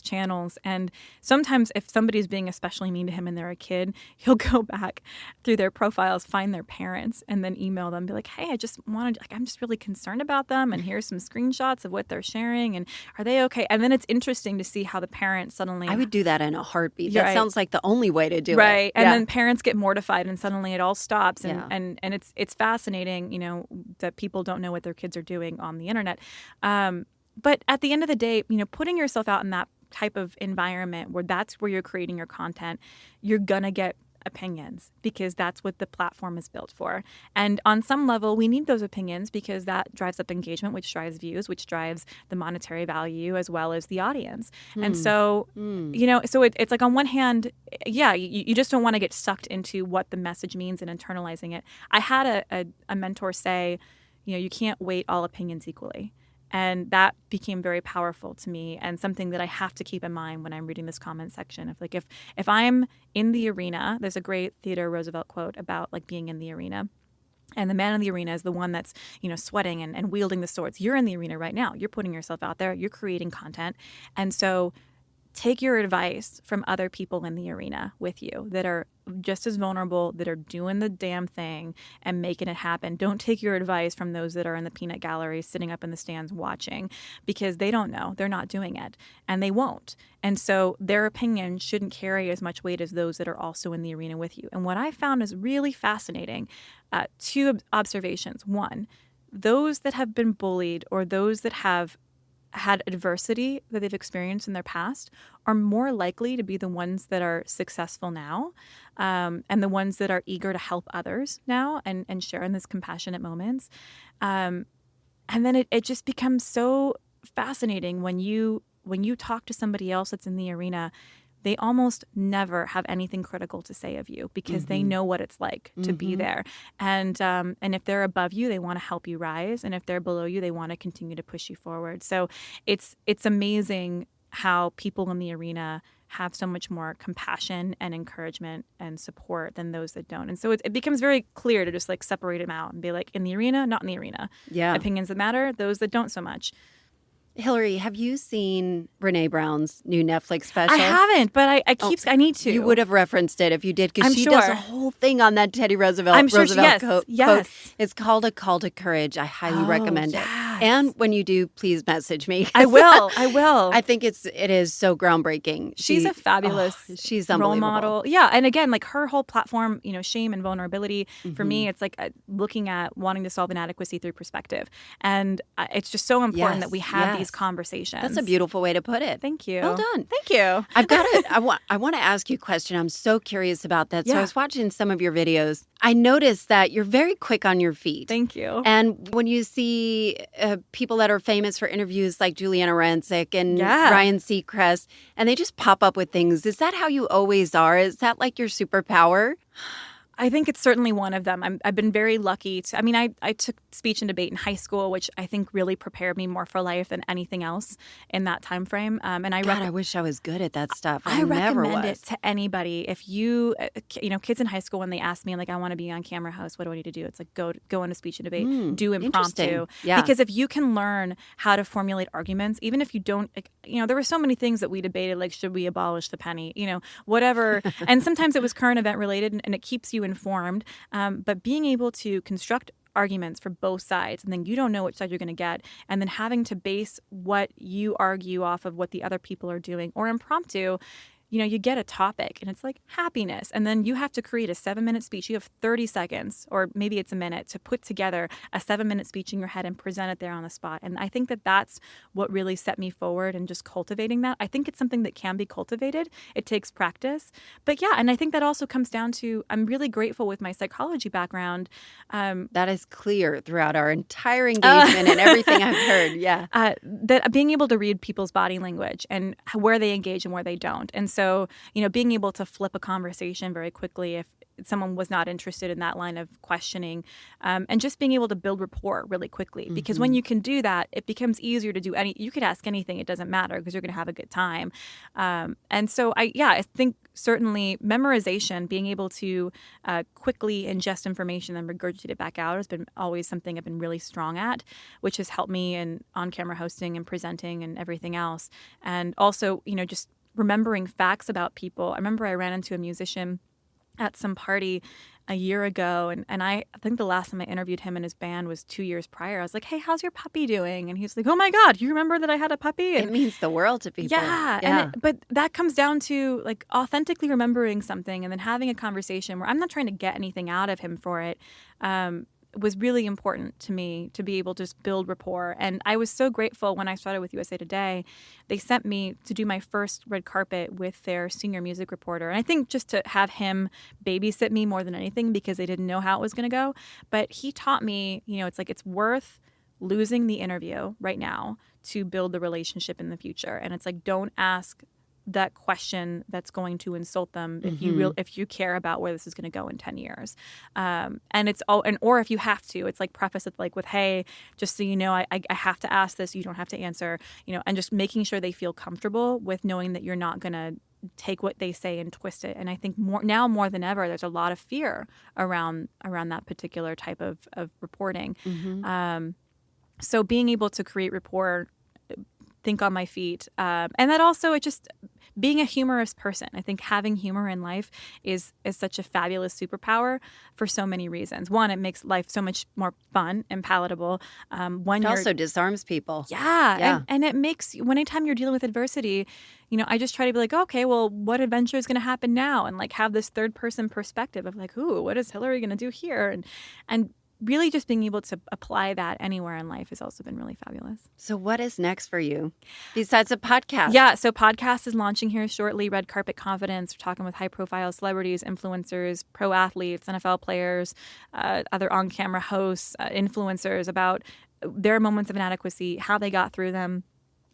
channels, and sometimes if somebody's being especially mean to him and they're a kid, he'll go back through their profiles, find their parents, and then email them, be like, hey, I'm just really concerned about them, and here's some screenshots of what they're sharing, and are they okay? And then it's interesting to see how the parents suddenly... I would do that in a heartbeat. That Right. sounds like the only way to do it. Right. And Yeah. then parents get mortified, and suddenly it all stops. And, Yeah. and it's fascinating, that people don't know what their kids are doing on the internet. But at the end of the day, putting yourself out in that type of environment where that's where you're creating your content, you're going to get opinions, because that's what the platform is built for. And on some level, we need those opinions because that drives up engagement, which drives views, which drives the monetary value as well as the audience. And so, so it's like on one hand, you just don't want to get sucked into what the message means and internalizing it. I had a mentor say, you can't weight all opinions equally. And that became very powerful to me, and something that I have to keep in mind when I'm reading this comment section. If I'm in the arena, there's a great Theodore Roosevelt quote about like being in the arena. And the man in the arena is the one that's, sweating and wielding the swords. You're in the arena right now. You're putting yourself out there. You're creating content. And so take your advice from other people in the arena with you that are just as vulnerable, that are doing the damn thing and making it happen. Don't take your advice from those that are in the peanut gallery sitting up in the stands watching, because they don't know. They're not doing it, and they won't. And so their opinion shouldn't carry as much weight as those that are also in the arena with you. And what I found is really fascinating, 2 observations. One, those that have been bullied or those that have had adversity that they've experienced in their past are more likely to be the ones that are successful now, and the ones that are eager to help others now and share in these compassionate moments. And then it just becomes so fascinating when you talk to somebody else that's in the arena. They almost never have anything critical to say of you because they know what it's like to be there. And if they're above you, they want to help you rise. And if they're below you, they want to continue to push you forward. So it's amazing how people in the arena have so much more compassion and encouragement and support than those that don't. And so it becomes very clear to just like separate them out and be like, in the arena, not in the arena. Yeah. Opinions that matter, those that don't so much. Hilary, have you seen Brene Brown's new Netflix special? I haven't, but I need to. You would have referenced it if you did, because she sure. does a whole thing on that Teddy Roosevelt. I'm sure. Roosevelt Yes. quote. It's called A Call to Courage. I highly recommend it. And when you do, please message me. I will. I think it is so groundbreaking. She's a fabulous she's role unbelievable. model. Yeah, and again, like her whole platform, shame and vulnerability. For me, it's like looking at wanting to solve inadequacy through perspective, and it's just so important that we have these conversations. That's a beautiful way to put it. Thank you. Well done. Thank you. I've got it. I want to ask you a question. I'm so curious about that. So I was watching some of your videos. I noticed that you're very quick on your feet. Thank you. And when you see people that are famous for interviews like Juliana Rancic and Ryan Seacrest, and they just pop up with things, is that how you always are? Is that like your superpower? I think it's certainly one of them. I've been very lucky to, I took speech and debate in high school, which I think really prepared me more for life than anything else in that time frame. And I wish I was good at that stuff. I never recommend was. it to anybody. If you, kids in high school, when they ask me, like, I want to be on Camera House, what do I need to do? It's like, go into speech and debate, do impromptu. Yeah. Because if you can learn how to formulate arguments, even if you don't, there were so many things that we debated, like, should we abolish the penny, whatever. And sometimes it was current event related, and it keeps you informed, but being able to construct arguments for both sides, and then you don't know which side you're going to get, and then having to base what you argue off of what the other people are doing, or impromptu, you get a topic and it's like happiness. And then you have to create a 7-minute speech. You have 30 seconds, or maybe it's a minute, to put together a 7-minute speech in your head and present it there on the spot. And I think that that's what really set me forward, and just cultivating that. I think it's something that can be cultivated. It takes practice. But yeah, and I think that also comes down to, I'm really grateful with my psychology background. That is clear throughout our entire engagement and everything I've heard. Yeah. That being able to read people's body language and where they engage and where they don't. And so, being able to flip a conversation very quickly someone was not interested in that line of questioning, and just being able to build rapport really quickly. Because when you can do that, it becomes easier to do you could ask anything. It doesn't matter because you're going to have a good time. And so I think certainly memorization, being able to quickly ingest information and regurgitate it back out has been always something I've been really strong at, which has helped me in on-camera hosting and presenting and everything else. And also, just remembering facts about people. I remember I ran into a musician at some party a year ago, and I think the last time I interviewed him and his band was 2 years prior. I was like, "Hey, how's your puppy doing?" And he's like, "Oh my God, you remember that I had a puppy?" And it means the world to people. Yeah. But that comes down to like authentically remembering something and then having a conversation where I'm not trying to get anything out of him for it. Was really important to me to be able to just build rapport. And I was so grateful when I started with USA Today. They sent me to do my first red carpet with their senior music reporter. And I think just to have him babysit me more than anything, because they didn't know how it was going to go. But he taught me, it's worth losing the interview right now to build the relationship in the future. And it's like, don't ask that question that's going to insult them if you care about where this is going to go in 10 years. And it's all, or if you have to, it's like preface it like with, hey, just so you know, I have to ask this, you don't have to answer, and just making sure they feel comfortable with knowing that you're not going to take what they say and twist it. And I think more than ever, there's a lot of fear around that particular type of reporting. So being able to create rapport, think on my feet. And that also, it just being a humorous person. I think having humor in life is such a fabulous superpower for so many reasons. One, it makes life so much more fun and palatable. It also disarms people. Yeah. And it makes, anytime you're dealing with adversity, I just try to be like, okay, well, what adventure is going to happen now? And like have this third person perspective of like, ooh, what is Hilary going to do here? And really just being able to apply that anywhere in life has also been really fabulous. So what is next for you besides a podcast? Yeah, so podcast is launching here shortly, Red Carpet Confidence. We're talking with high-profile celebrities, influencers, pro athletes, NFL players, other on-camera hosts, influencers about their moments of inadequacy, how they got through them.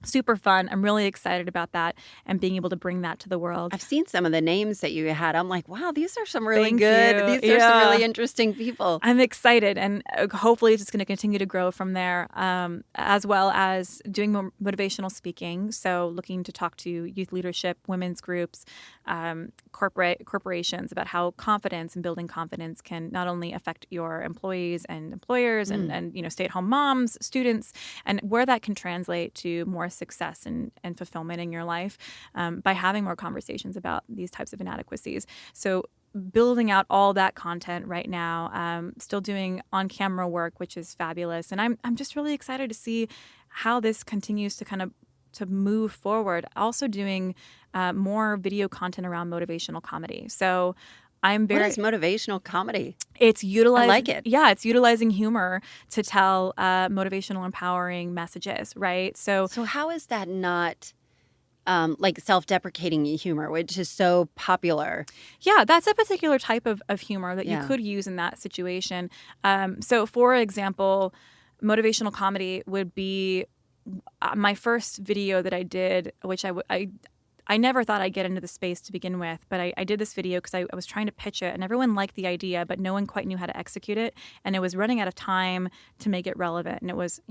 Super fun. I'm really excited about that and being able to bring that to the world. I've seen some of the names that you had. I'm like, wow, these are some really Thank good. you. These are some really interesting people. I'm excited, and hopefully it's just going to continue to grow from there, as well as doing more motivational speaking. So looking to talk to youth leadership, women's groups, corporations about how confidence and building confidence can not only affect your employees and employers and stay-at-home moms, students, and where that can translate to more success and fulfillment in your life by having more conversations about these types of inadequacies. So building out all that content right now, still doing on-camera work, which is fabulous. And I'm just really excited to see how this continues to kind of to move forward. Also doing more video content around motivational comedy. So what is motivational comedy? It's utilizing. I like it. Yeah, it's utilizing humor to tell motivational, empowering messages, right? So how is that not like self-deprecating humor, which is so popular? Yeah, that's a particular type of humor that you could use in that situation. So, for example, motivational comedy would be my first video that I did, which I never thought I'd get into the space to begin with, but I did this video because I was trying to pitch it, and everyone liked the idea, but no one quite knew how to execute it, and it was running out of time to make it relevant, and it was,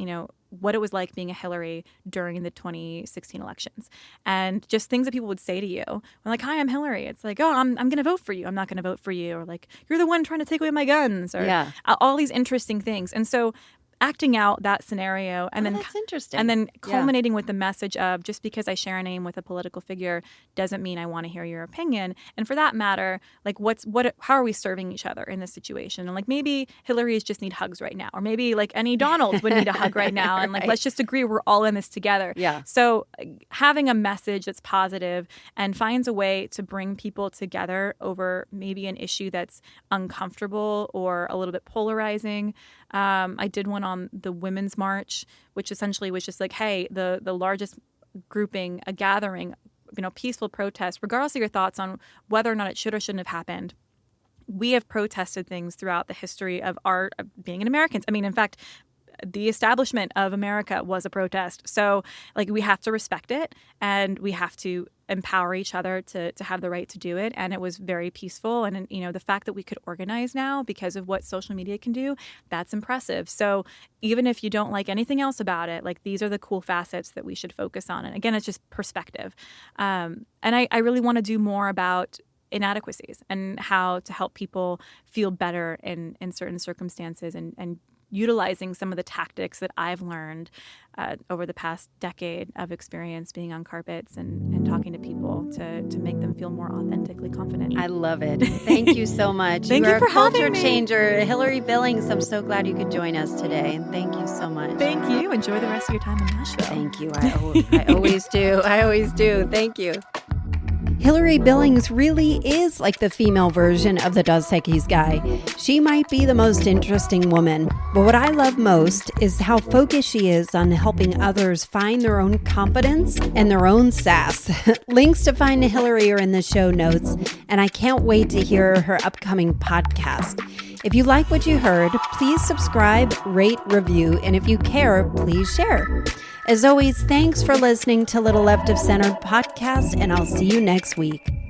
what it was like being a Hillary during the 2016 elections, and just things that people would say to you. I'm like, "Hi, I'm Hillary." It's like, "Oh, I'm going to vote for you. I'm not going to vote for you," or like, "You're the one trying to take away my guns," or all these interesting things, and so acting out that scenario and that's interesting. And then culminating with the message of just because I share a name with a political figure doesn't mean I want to hear your opinion. And for that matter, like how are we serving each other in this situation? And like maybe Hillary's just need hugs right now, or maybe like any Donalds would need a hug right now. And like, let's just agree we're all in this together. Yeah. So having a message that's positive and finds a way to bring people together over maybe an issue that's uncomfortable or a little bit polarizing. I did one on the Women's March, which essentially was just like, hey, the largest grouping, a gathering, peaceful protest, regardless of your thoughts on whether or not it should or shouldn't have happened. We have protested things throughout the history of being an Americans. I mean, in fact, the establishment of America was a protest. So like we have to respect it, and we have to empower each other to have the right to do it. And it was very peaceful. And, the fact that we could organize now because of what social media can do, that's impressive. So even if you don't like anything else about it, like these are the cool facets that we should focus on. And again, it's just perspective. And I really want to do more about inadequacies and how to help people feel better in certain circumstances, and utilizing some of the tactics that I've learned over the past decade of experience being on carpets and talking to people to make them feel more authentically confident. I love it. Thank you so much. Thank you for culture having me. Changer, Hilary Billings. I'm so glad you could join us today. Thank you so much. Thank you. Enjoy the rest of your time in Nashville. Thank you. I always do. I always do. Thank you. Hilary Billings really is like the female version of the Dos Equis guy. She might be the most interesting woman, but what I love most is how focused she is on helping others find their own confidence and their own sass. Links to find Hilary are in the show notes, and I can't wait to hear her upcoming podcast. If you like what you heard, please subscribe, rate, review, and if you care, please share. As always, thanks for listening to Little Left of Center podcast, and I'll see you next week.